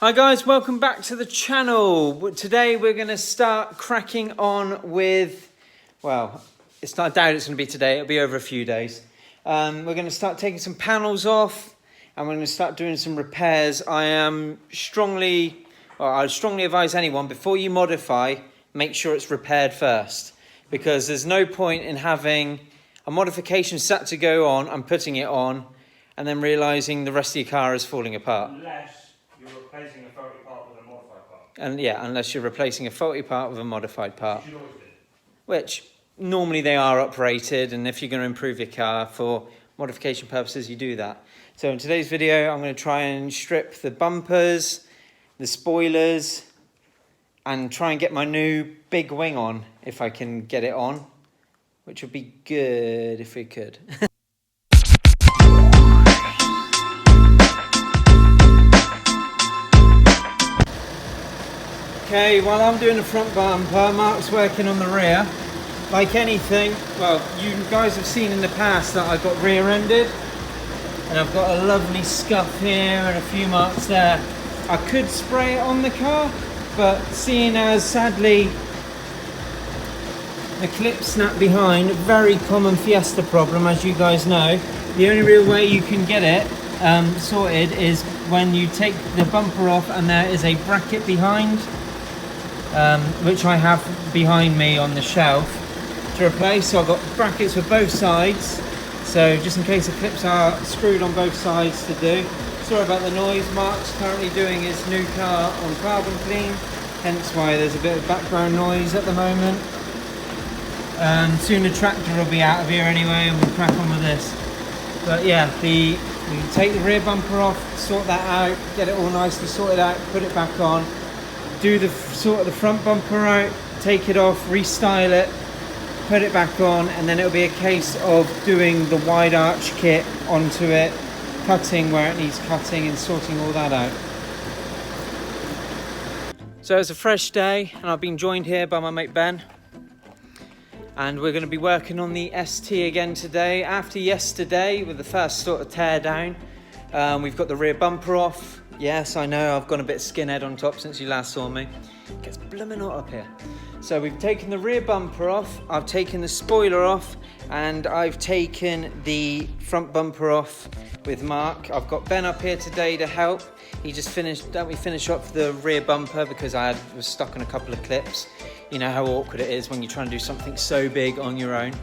Hi guys, welcome back to the channel. Today we're going to start cracking on with, well, I doubt it's going to be today, it'll be over a few days. We're going to start taking some panels off and we're going to start doing some repairs. I strongly advise anyone, before you modify, make sure it's repaired first. Because there's no point in having a modification set to go on and putting it on and then realising the rest of your car is falling apart. Unless you're replacing a faulty part with a modified part. And yeah, unless you're replacing a faulty part with a modified part. Which you always do. Which normally they are uprated, and if you're going to improve your car for modification purposes, you do that. So in today's video, I'm going to try and strip the bumpers, the spoilers, and try and get my new big wing on, if I can get it on, which would be good if we could. Okay, while I'm doing the front bumper, Mark's working on the rear. Like anything, well, you guys have seen in the past that I got rear-ended, and I've got a lovely scuff here and a few marks there. I could spray it on the car, but seeing as sadly the clip snapped behind, a very common Fiesta problem, as you guys know, the only real way you can get it sorted is when you take the bumper off and there is a bracket behind, which I have behind me on the shelf to replace. So I've got brackets for both sides, so just in case the clips are screwed on both sides to do. Sorry about the noise. Mark's currently doing his new car on carbon clean, hence why there's a bit of background noise at the moment. Soon the tractor will be out of here anyway and we'll crack on with this. But yeah, we can take the rear bumper off, sort that out, get it all nicely sorted out, put it back on, do the sort of the front bumper out, take it off, restyle it, put it back on, and then it'll be a case of doing the wide arch kit onto it, cutting where it needs cutting and sorting all that out. So it's a fresh day and I've been joined here by my mate Ben, and we're going to be working on the ST again today. After yesterday with the first sort of tear down, we've got the rear bumper off. Yes, I know I've gone a bit skinhead on top since you last saw me. It gets blooming hot up here. So we've taken the rear bumper off, I've taken the spoiler off, and I've taken the front bumper off with Mark. I've got Ben up here today to help. He just finished off the rear bumper because I was stuck on a couple of clips. You know how awkward it is when you're trying to do something so big on your own.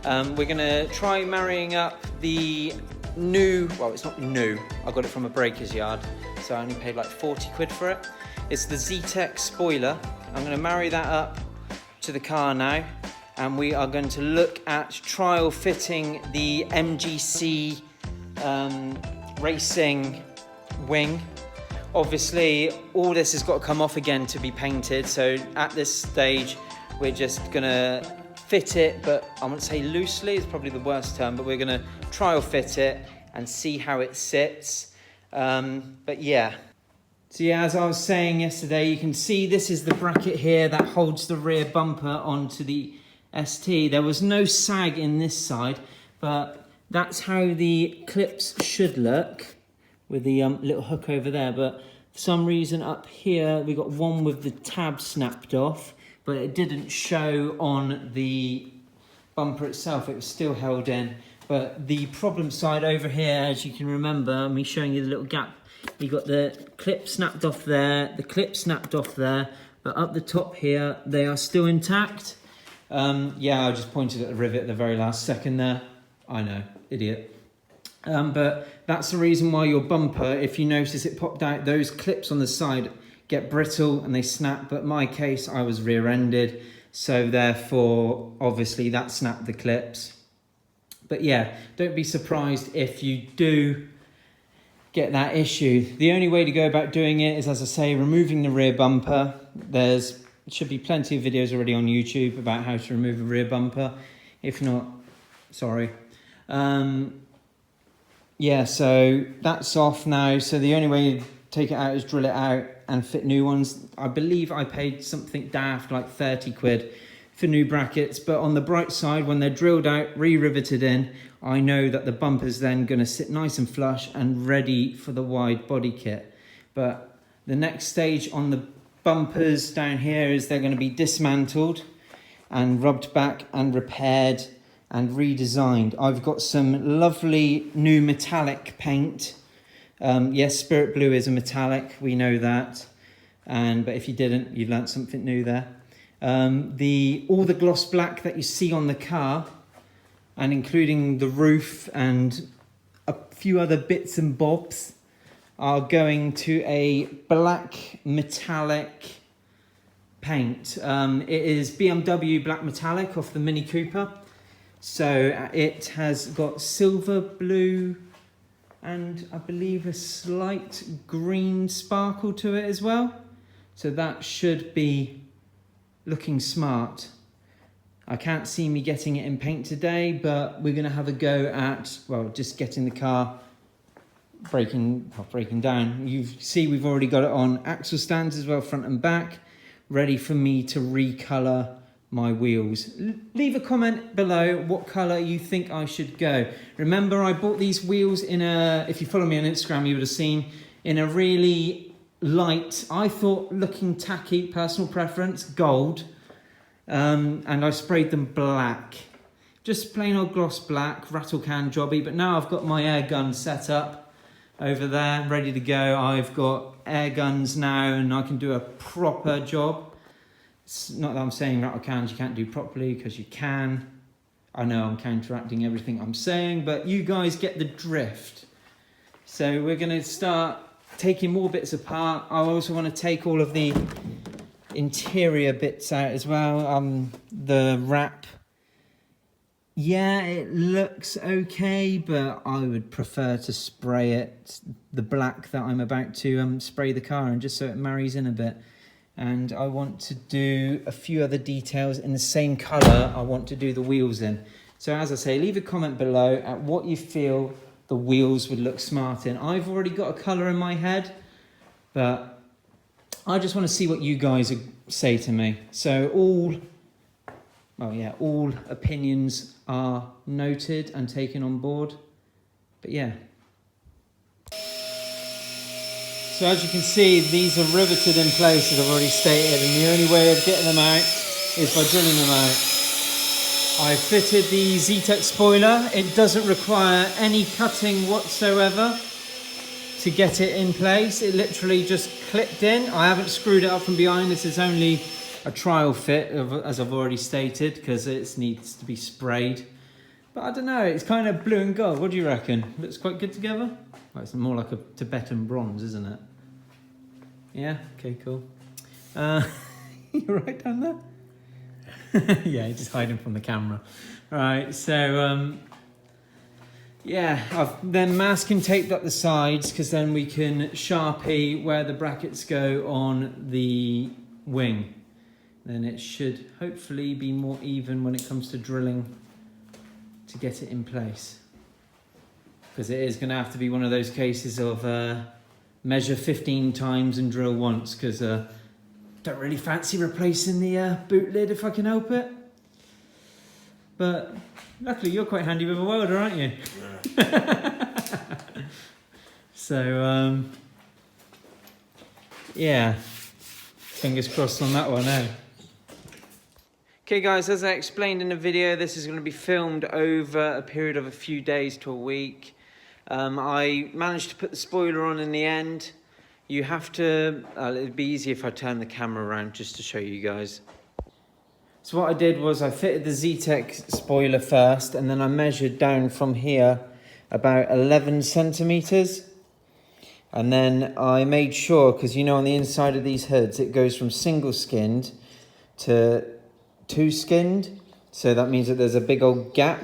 We're going to try marrying up the new, well, it's not new, I got it from a breaker's yard, so I only paid like 40 quid for it. It's the Z-Tech spoiler. I'm going to marry that up to the car now, and we are going to look at trial fitting the MGC racing wing. Obviously all this has got to come off again to be painted, so at this stage we're just going to fit it, but I wouldn't say loosely, it's probably the worst term, but we're going to trial fit it and see how it sits. But yeah. So yeah, as I was saying yesterday, you can see this is the bracket here that holds the rear bumper onto the ST. There was no sag in this side, but that's how the clips should look with the little hook over there. But for some reason up here, we got one with the tab snapped off, but it didn't show on the bumper itself. It was still held in. But the problem side over here, as you can remember, me showing you the little gap, you got the clip snapped off there, the clip snapped off there, but up the top here, they are still intact. Yeah, I just pointed at the rivet at the very last second there. I know, idiot. But that's the reason why your bumper, if you notice it popped out, those clips on the side get brittle and they snap. But in my case, I was rear-ended, so therefore, obviously, that snapped the clips. But yeah, don't be surprised if you do get that issue. The only way to go about doing it is, as I say, removing the rear bumper. There should be plenty of videos already on YouTube about how to remove a rear bumper. If not, sorry. Yeah, so that's off now. So the only way to take it out is drill it out and fit new ones. I believe I paid something daft, like 30 quid for new brackets. But on the bright side, when they're drilled out, re-riveted in, I know that the bumper's then going to sit nice and flush and ready for the wide body kit. But The next stage on the bumpers down here is they're going to be dismantled and rubbed back and repaired and redesigned. I've got some lovely new metallic paint. Yes, Spirit Blue is a metallic, we know that. But if you didn't, you learnt something new there. All the gloss black that you see on the car, and including the roof and a few other bits and bobs, are going to a black metallic paint. It is BMW Black Metallic off the Mini Cooper. So it has got silver, blue, and I believe a slight green sparkle to it as well. So that should be looking smart. I can't see me getting it in paint today, but we're going to have a go at, well, just getting the car breaking down. You see we've already got it on axle stands as well, front and back, ready for me to recolour my wheels. Leave a comment below what colour you think I should go. Remember, I bought these wheels in if you follow me on Instagram, you would have seen, in a really light, I thought looking tacky, personal preference, gold. And I sprayed them black. Just plain old gloss black, rattle can jobby. But now I've got my air gun set up over there, ready to go. I've got air guns now and I can do a proper job. It's not that I'm saying rattle cans you can't do properly, because you can. I know I'm counteracting everything I'm saying, but you guys get the drift. So we're going to start taking more bits apart. I also want to take all of the interior bits out as well. The wrap, yeah, it looks okay, but I would prefer to spray it, the black that I'm about to spray the car in, just so it marries in a bit. And I want to do a few other details in the same colour I want to do the wheels in. So as I say, leave a comment below at what you feel the wheels would look smart in. I've already got a colour in my head, but I just want to see what you guys say to me. So all opinions are noted and taken on board. But yeah. So as you can see, these are riveted in place, as I've already stated, and the only way of getting them out is by drilling them out. I fitted the Zetec spoiler. It doesn't require any cutting whatsoever to get it in place. It literally just clipped in. I haven't screwed it up from behind. This is only a trial fit, as I've already stated, because it needs to be sprayed. But I don't know, it's kind of blue and gold. What do you reckon? Looks quite good together? Well, it's more like a Tibetan bronze, isn't it? Yeah? Okay, cool. You right down there? Yeah, just hiding from the camera. Right, so yeah, I've then masking taped up the sides, because then we can Sharpie where the brackets go on the wing. Then it should hopefully be more even when it comes to drilling to get it in place. Because it is going to have to be one of those cases of measure 15 times and drill once, because don't really fancy replacing the boot lid if I can help it. But luckily you're quite handy with a welder, aren't you? Yeah. So yeah, fingers crossed on that one, eh? Okay guys, as I explained in the video, this is going to be filmed over a period of a few days to a week. I managed to put the spoiler on in the end. You have to, it'd be easy if I turn the camera around just to show you guys. So what I did was I fitted the Zetec spoiler first, and then I measured down from here about 11 centimeters. And then I made sure, because you know on the inside of these hoods it goes from single skinned to 2 skinned. So that means that there's a big old gap,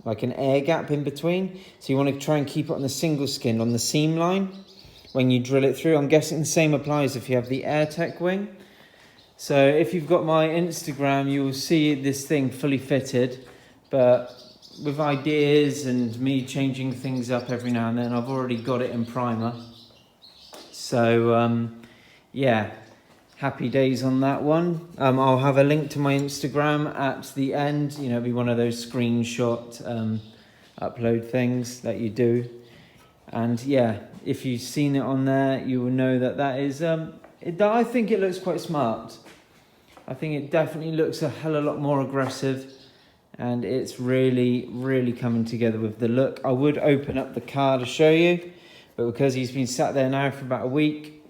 like an air gap in between. So you want to try and keep it on the single skin, on the seam line, when you drill it through. I'm guessing the same applies if you have the AirTech wing. So if you've got my Instagram, you will see this thing fully fitted. But with ideas and me changing things up every now and then, I've already got it in primer. So yeah, happy days on that one. I'll have a link to my Instagram at the end. You know, it'll be one of those screenshot upload things that you do. And yeah, if you've seen it on there, you will know that that is, I think it looks quite smart. I think it definitely looks a hell of a lot more aggressive, and it's really, really coming together with the look. I would open up the car to show you, but because he's been sat there now for about a week,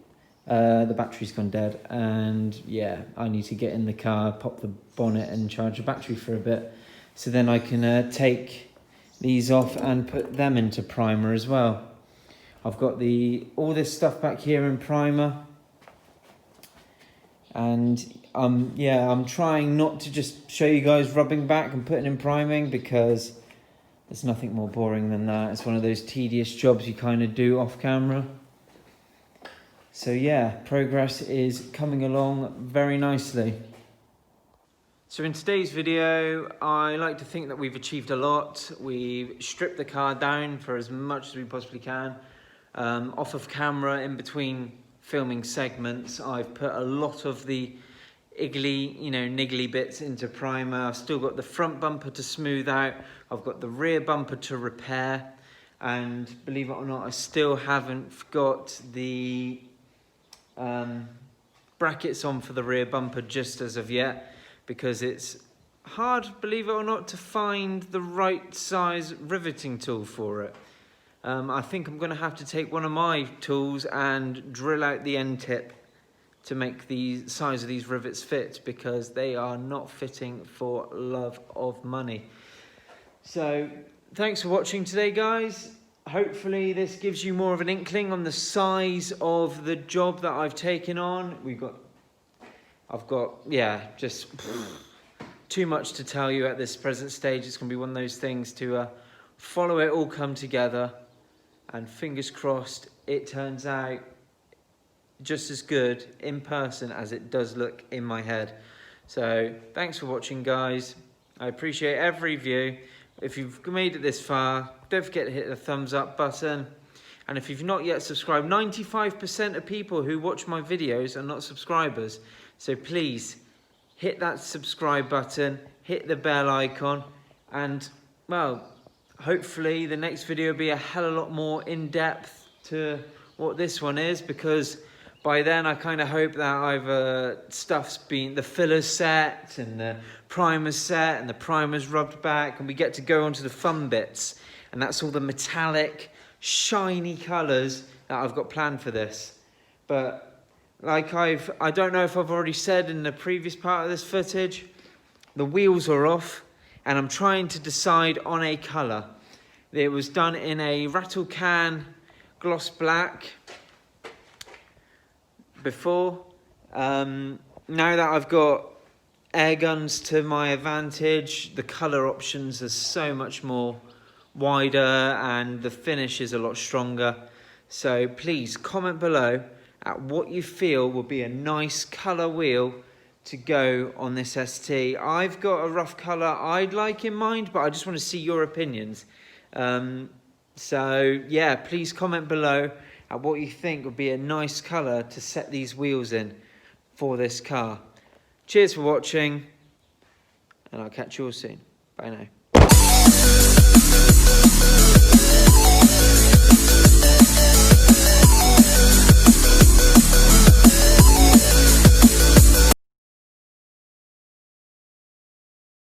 the battery's gone dead, and yeah, I need to get in the car, pop the bonnet and charge the battery for a bit, so then I can take these off and put them into primer as well. I've got all this stuff back here in primer, and I'm trying not to just show you guys rubbing back and putting in priming, because there's nothing more boring than that. It's one of those tedious jobs you kind of do off camera. So yeah, progress is coming along very nicely. So in today's video, I like to think that we've achieved a lot. We've stripped the car down for as much as we possibly can. Off of camera, in between filming segments, I've put a lot of the niggly bits into primer. I've still got the front bumper to smooth out. I've got the rear bumper to repair. And believe it or not, I still haven't got the brackets on for the rear bumper just as of yet, because it's hard, believe it or not, to find the right size riveting tool for it. I think I'm going to have to take one of my tools and drill out the end tip to make the size of these rivets fit, because they are not fitting for love of money. So thanks for watching today, guys. Hopefully this gives you more of an inkling on the size of the job that I've taken on. I've got, just too much to tell you at this present stage. It's going to be one of those things to follow it all come together, and fingers crossed it turns out just as good in person as it does look in my head. So thanks for watching, guys. I appreciate every view. If you've made it this far, don't forget to hit the thumbs up button. And if you've not yet subscribed, 95% of people who watch my videos are not subscribers. So please hit that subscribe button, hit the bell icon, and well, hopefully the next video will be a hell of a lot more in depth to what this one is, because by then I kind of hope that stuff's been, the fillers set and the primer's set and the primer's rubbed back, and we get to go on to the fun bits, and that's all the metallic shiny colours that I've got planned for this. But like I don't know if I've already said in the previous part of this footage, the wheels are off and I'm trying to decide on a colour. It was done in a rattle can gloss black before. Now that I've got air guns to my advantage, the colour options are so much more wider and the finish is a lot stronger. So please comment below at what you feel will be a nice colour wheel to go on this ST. I've got a rough colour I'd like in mind, but I just want to see your opinions. So yeah, please comment below at what you think would be a nice colour to set these wheels in for this car. Cheers for watching, and I'll catch you all soon. Bye now.